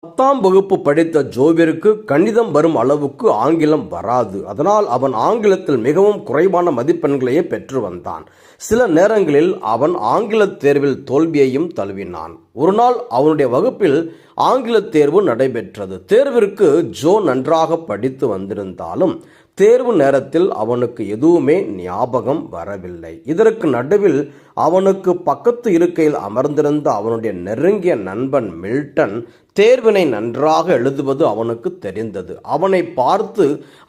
10ஆம் வகுப்பு படித்த ஜோவிற்கு கணிதம் வரும் அளவுக்கு ஆங்கிலம் வராது. அதனால் அவன் ஆங்கிலத்தில் மிகவும் குறைவான மதிப்பெண்களையே பெற்று வந்தான். சில நேரங்களில் அவன் ஆங்கிலத் தேர்வில் தோல்வியையும் தழுவினான். ஒரு நாள் அவனுடைய வகுப்பில் ஆங்கிலத் தேர்வு நடைபெற்றது. தேர்விற்கு ஜோ நன்றாக படித்து வந்திருந்தாலும் தேர்வு நேரத்தில் அவனுக்கு எதுவுமே ஞாபகம் வரவில்லை. இதற்கு நடுவில் அவனுக்கு பக்கத்து இருக்கையில் அமர்ந்திருந்த அவனுடைய நெருங்கிய நண்பன் மில்டன் தேர்வினை நன்றாக எழுதுவது அவனுக்கு தெரிந்தது. அவனை பார்த்து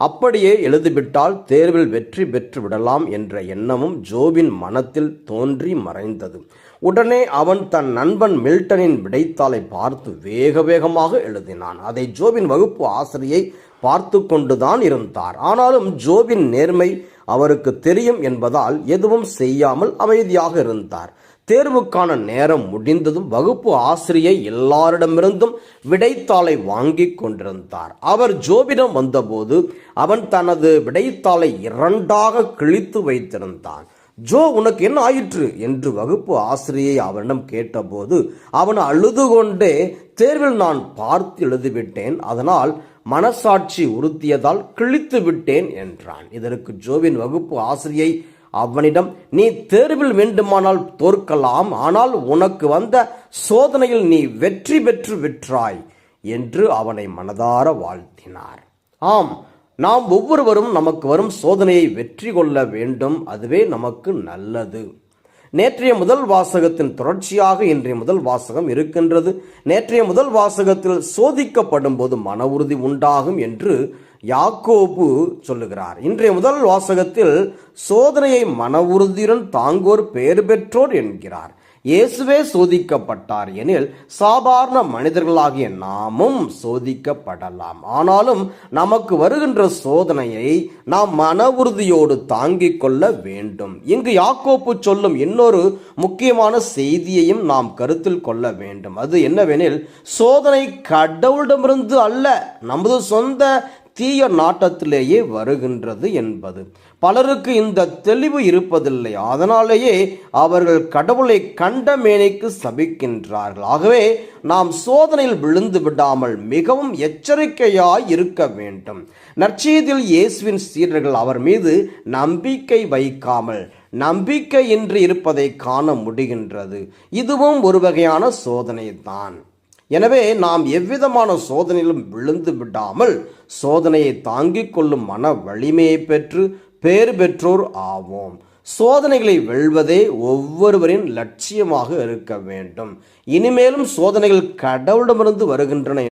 அப்படியே எழுதிவிட்டால் தேர்வில் வெற்றி பெற்று விடலாம் என்ற எண்ணமும் ஜோவின் மனத்தில் தோன்றி மறைந்தது. உடனே அவன் தன் நண்பன் மில்டனின் விடைத்தாளை பார்த்து வேக வேகமாக எழுதினான். அதை ஜோவின் வகுப்பு ஆசிரியை பார்த்து கொண்டுதான் இருந்தார். ஆனாலும் ஜோவின் நேர்மை அவருக்கு தெரியும் என்பதால் எதுவும் செய்யாமல் அமைதியாக இருந்தார். தேர்வுக்கான நேரம் முடிந்ததும் வகுப்பு ஆசிரியை எல்லாரிடமிருந்தும் விடைத்தாளை வாங்கி கொண்டிருந்தார். அவர் ஜோவிடம் வந்தபோது அவன் தனது விடைத்தாளை 2ஆக கிழித்து வைத்திருந்தான். ஜோ, உனக்கு என்ன ஆயிற்று என்று வகுப்பு ஆசிரியை அவனிடம் கேட்டபோது அவன் அழுது கொண்டே, தேர்வில் நான் பார்த்து எழுதிவிட்டேன், அதனால் மனசாட்சி உறுத்தியதால் கிழித்து விட்டேன் என்றான். இதற்கு ஜோவின் வகுப்பு ஆசிரியை அவனிடம், நீ தேர்வில் வேண்டுமானால் தோற்கலாம், ஆனால் உனக்கு வந்த சோதனையில் நீ வெற்றி பெற்று விற்றாய் என்று அவனை மனதார வாழ்த்தினார். ஆம், நாம் ஒவ்வொருவரும் நமக்கு வரும் சோதனையை வெற்றி கொள்ள வேண்டும். அதுவே நமக்கு நல்லது. நேற்றைய முதல் வாசகத்தின் தொடர்ச்சியாக இன்றைய முதல் வாசகம் இருக்கின்றது. நேற்றைய முதல் வாசகத்தில் சோதிக்கப்படும் போது மன உறுதி உண்டாகும் என்று யாக்கோபு சொல்லுகிறார். இன்றைய முதல் வாசகத்தில் சோதனையை மன உறுதியுடன் தாங்கோர் பெயர் பெற்றோர் என்கிறார். இயேசுவே சோதிக்கப்பட்டார் எனில் சாதாரண மனிதர்களாகிய நாமும் சோதிக்கப்படலாம். ஆனாலும் நமக்கு வருகின்ற சோதனையை நாம் மன உறுதியோடு தாங்கிக் கொள்ள வேண்டும். இங்கு யாக்கோப்பு சொல்லும் இன்னொரு முக்கியமான செய்தியையும் நாம் கருத்தில் கொள்ள வேண்டும். அது என்னவெனில், சோதனை கடவுளிடமிருந்து அல்ல, நமது சொந்த தீய நாட்டத்திலேயே வருகின்றது என்பது. பலருக்கு இந்த தெளிவு இருப்பதில்லை. அதனாலேயே அவர்கள் கடவுளை கண்ட மேனிக்கு சபிக்கின்றார்கள். ஆகவே நாம் சோதனையில் விழுந்து விடாமல் மிகவும் எச்சரிக்கையாய் இருக்க வேண்டும். நற்செய்தியில் இயேசுவின் சீடர்கள் அவர் மீது நம்பிக்கை வைக்காமல் நம்பிக்கையின்றி இருப்பதை காண முடிகின்றது. இதுவும் ஒரு வகையான சோதனை தான். எனவே நாம் எவ்விதமான சோதனையிலும் விழுந்து விடாமல் சோதனையை தாங்கிக் கொள்ளும் மன வலிமையை பெற்று பேறு பெற்றோர் ஆவோம். சோதனைகளை வெல்வதே ஒவ்வொருவரின் லட்சியமாக இருக்க வேண்டும். இனிமேலும் சோதனைகள் கடவுளிடமிருந்து வருகின்றன